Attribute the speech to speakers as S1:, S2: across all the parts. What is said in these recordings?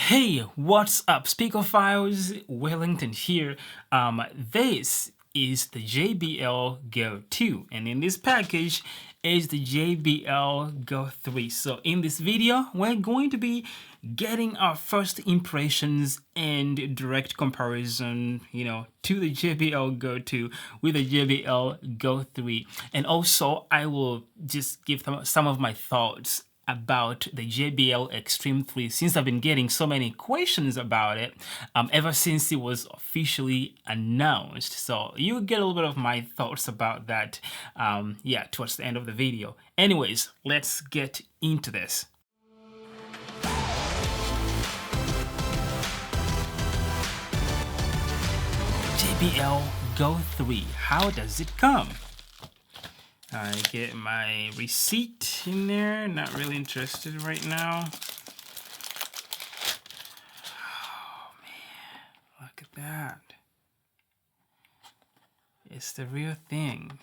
S1: Hey, what's up, Speakerphiles? Willington here. This is the JBL Go2, and in this package is the JBL Go3. So in this video, we're going to be getting our first impressions and direct comparison, to the JBL Go2 with the JBL Go3. And also, I will just give some of my thoughts about the JBL Xtreme3 since I've been getting so many questions about it ever since it was officially announced. So you'll get a little bit of my thoughts about that towards the end of the video. Anyways, let's get into this. JBL Go3, how does it come? I get my receipt in there, not really interested right now. Oh man, look at that. It's the real thing.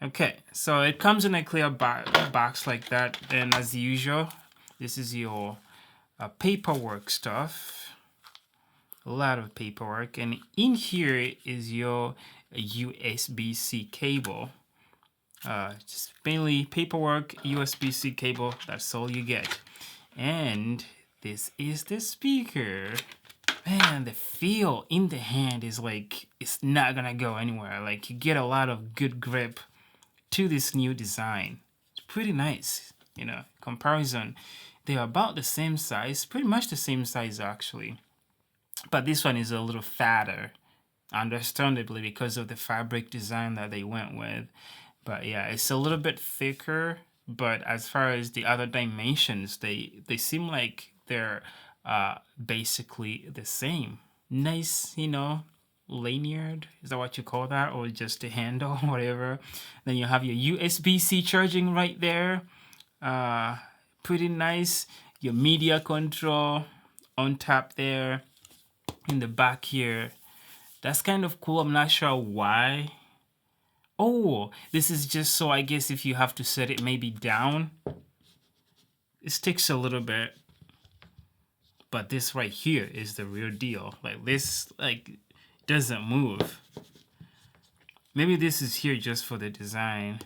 S1: Okay, so it comes in a clear box like that, and as usual, this is your paperwork stuff. A lot of paperwork, and in here is your USB-C cable. Just mainly paperwork, USB-C cable, that's all you get. And this is the speaker. Man, the feel in the hand is like, it's not gonna go anywhere. Like, you get a lot of good grip to this new design. It's pretty nice, comparison. They're about the same size, pretty much the same size actually. But this one is a little fatter, understandably, because of the fabric design that they went with. But yeah, it's a little bit thicker, but as far as the other dimensions, they seem like they're basically the same. Nice, lanyard, is that what you call that? Or just a handle, whatever. Then you have your USB-C charging right there. Pretty nice. Your media control on top there. In the back here, that's kind of cool. I'm not sure why. Oh, this is just so I guess if you have to set it maybe down, it sticks a little bit. But this right here is the real deal. Like this, doesn't move. Maybe this is here just for the design,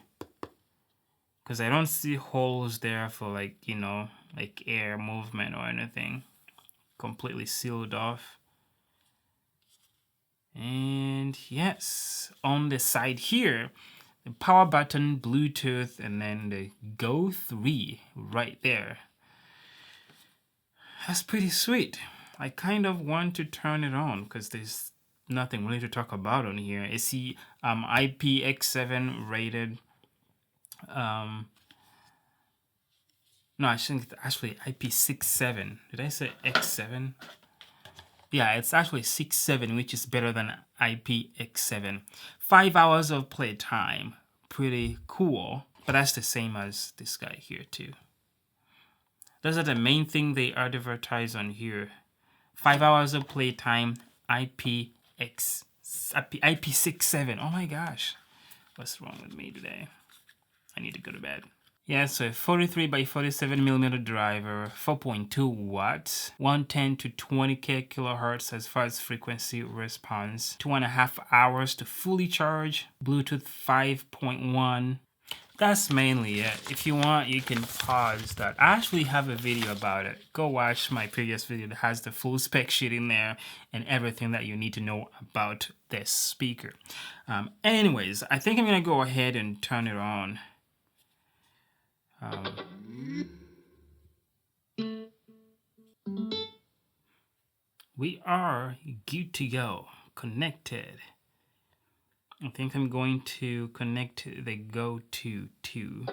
S1: because I don't see holes there for like air movement or anything. Completely sealed off. And yes, on the side here, the power button, Bluetooth, and then the Go3 right there. That's pretty sweet. I kind of want to turn it on because there's nothing really to talk about on here. It's the IPX7 rated. No, I think it's actually IP67. Did I say X7? Yeah, it's actually 6.7, which is better than IPX7. 5 hours of playtime. Pretty cool. But that's the same as this guy here too. Those are the main thing they advertise on here. 5 hours of playtime, IP67. Oh my gosh. What's wrong with me today? I need to go to bed. Yeah, so a 43 by 47 millimeter driver, 4.2 watts, 110 to 20k kilohertz as far as frequency response, 2.5 hours to fully charge, Bluetooth 5.1. That's mainly it. If you want, you can pause that. I actually have a video about it. Go watch my previous video that has the full spec sheet in there and everything that you need to know about this speaker. Anyways, I think I'm gonna go ahead and turn it on. We are good to go, connected. I think I'm going to connect the Go2 too.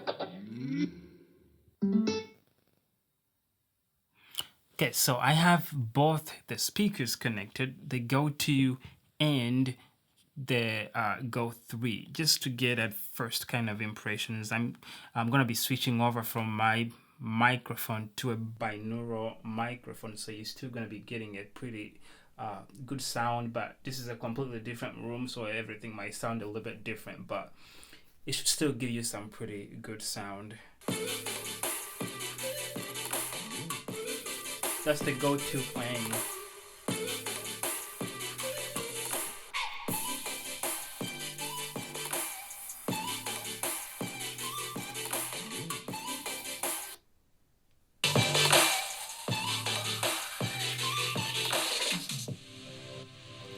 S1: Okay, so I have both the speakers connected, the Go2 and the Go3, just to get at first kind of impressions. I'm gonna be switching over from my microphone to a binaural microphone, so you're still gonna be getting a pretty good sound, but this is a completely different room, so everything might sound a little bit different, but it should still give you some pretty good sound. That's the Go3 playing.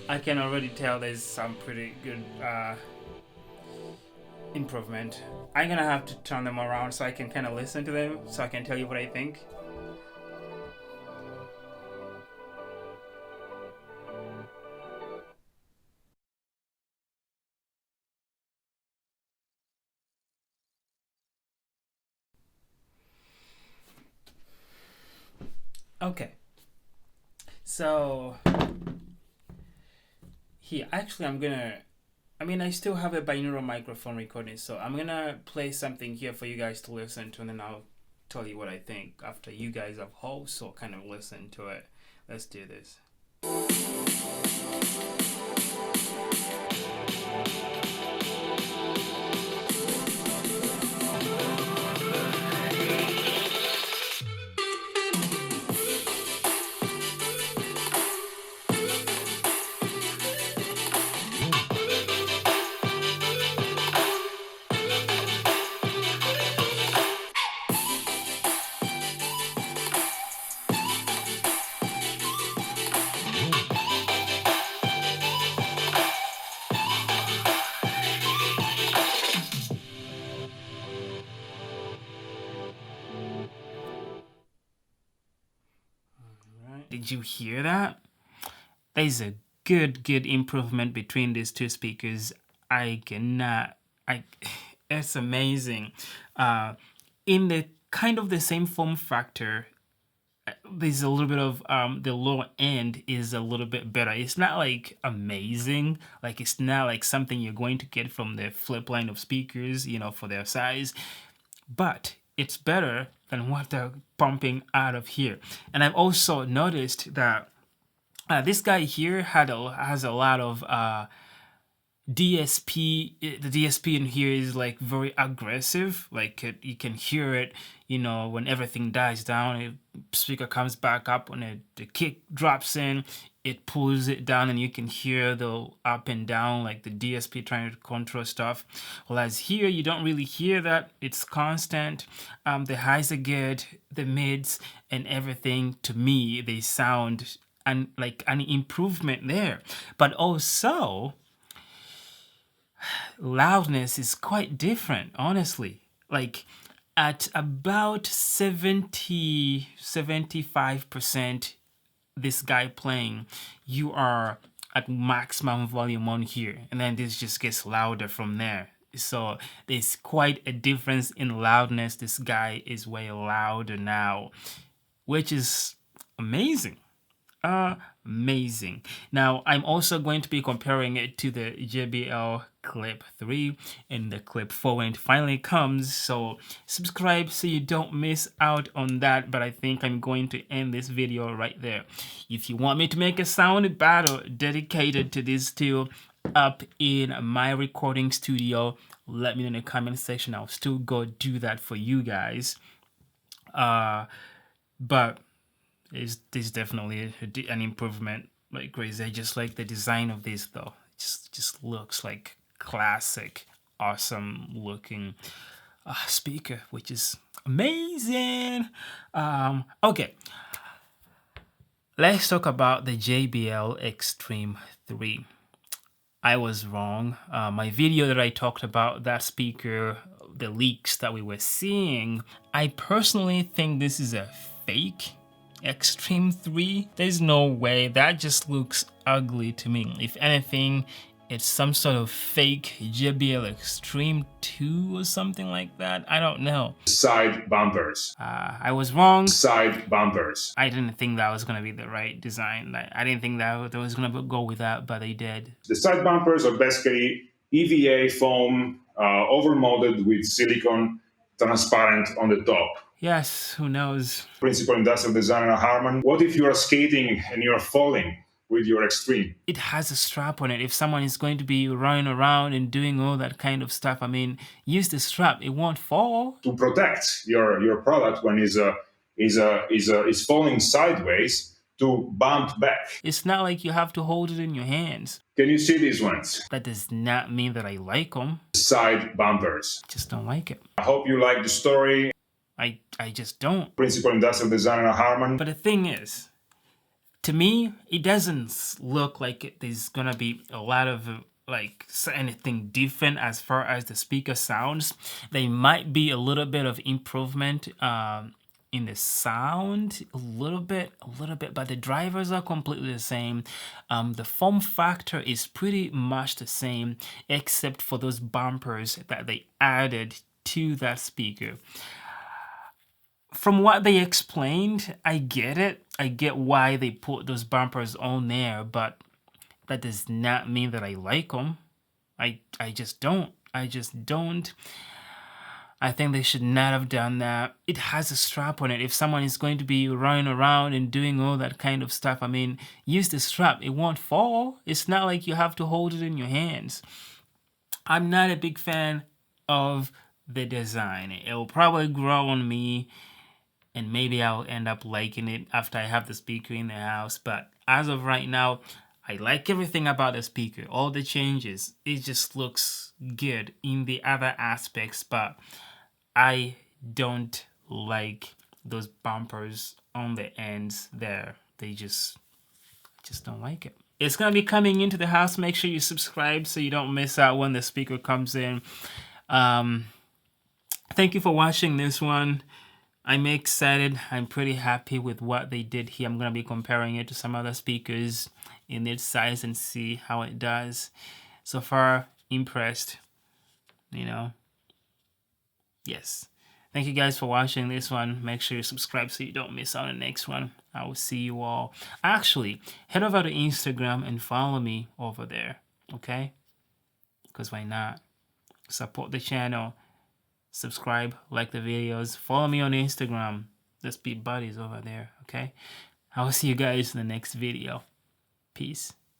S1: I can already tell there's some pretty good improvement. I'm gonna have to turn them around so I can kind of listen to them, so I can tell you what I think. Okay, so here, actually I still have a binaural microphone recording, so I'm gonna play something here for you guys to listen to, and then I'll tell you what I think after you guys have also kind of listened to it. Let's do this. Did you hear that? There's a good improvement between these two speakers. It's amazing. In the kind of the same form factor, there's a little bit of the low end is a little bit better. It's not like amazing, like it's not like something you're going to get from the flip line of speakers, for their size, but it's better than what they're pumping out of here. And I've also noticed that this guy here has a lot of DSP. The DSP in here is like very aggressive. Like you can hear it, when everything dies down, the speaker comes back up, when the kick drops in, it pulls it down, and you can hear the up and down, like the DSP trying to control stuff. Whereas here, you don't really hear that. It's constant. The highs are good, the mids and everything, to me, they sound like an improvement there. But also, loudness is quite different, honestly. Like at about 75% this guy playing, you are at maximum volume on here, and then this just gets louder from there. So there's quite a difference in loudness. This guy is way louder now, which is amazing. Amazing. Now I'm also going to be comparing it to the JBL Clip 3 and the Clip 4 when it finally comes, so subscribe so you don't miss out on that. But I think I'm going to end this video right there. If you want me to make a sound battle dedicated to these two up in my recording studio, let me know in the comment section. I'll still go do that for you guys. But there's definitely an improvement, like crazy. I just like the design of this though. It just looks like classic, awesome looking speaker, which is amazing. Okay, let's talk about the JBL Xtreme3. I was wrong. My video that I talked about that speaker, the leaks that we were seeing, I personally think this is a fake Xtreme3. There's no way. That just looks ugly to me. If anything, it's some sort of fake JBL Xtreme2 or something like that. I don't know.
S2: Side bumpers.
S1: I was wrong.
S2: Side bumpers.
S1: I didn't think that was going to be the right design. I didn't think that they was going to go with that, but they did.
S2: The side bumpers are basically EVA foam overmolded with silicone transparent on the top.
S1: Yes, who knows?
S2: Principal industrial designer Harman. What if you are skating and you're falling with your Xtreme?
S1: It has a strap on it. If someone is going to be running around and doing all that kind of stuff, use the strap. It won't fall.
S2: To protect your product when it's is falling sideways to bump back.
S1: It's not like you have to hold it in your hands.
S2: Can you see these ones?
S1: That does not mean that I like them.
S2: Side bumpers.
S1: Just don't like it.
S2: I hope you like the story.
S1: I just don't.
S2: Principal industrial designer Harman.
S1: But the thing is, to me, it doesn't look like there's gonna be a lot of like anything different as far as the speaker sounds. There might be a little bit of improvement in the sound, a little bit, but the drivers are completely the same. The form factor is pretty much the same, except for those bumpers that they added to that speaker. From what they explained, I get it. I get why they put those bumpers on there, but that does not mean that I like them. I just don't. I just don't. I think they should not have done that. It has a strap on it. If someone is going to be running around and doing all that kind of stuff, I mean, use the strap. It won't fall. It's not like you have to hold it in your hands. I'm not a big fan of the design. It will probably grow on me, and maybe I'll end up liking it after I have the speaker in the house. But as of right now, I like everything about the speaker. All the changes. It just looks good in the other aspects, but I don't like those bumpers on the ends there. They just don't like it. It's going to be coming into the house. Make sure you subscribe so you don't miss out when the speaker comes in. Thank you for watching this one. I'm excited. I'm pretty happy with what they did here. I'm going to be comparing it to some other speakers in its size and see how it does. So far, impressed, you know. Yes. Thank you guys for watching this one. Make sure you subscribe so you don't miss out on the next one. I will see you all. Actually, head over to Instagram and follow me over there, okay? Because why not? Support the channel. Subscribe, like the videos, follow me on Instagram. Let's be buddies over there, okay? I will see you guys in the next video. Peace.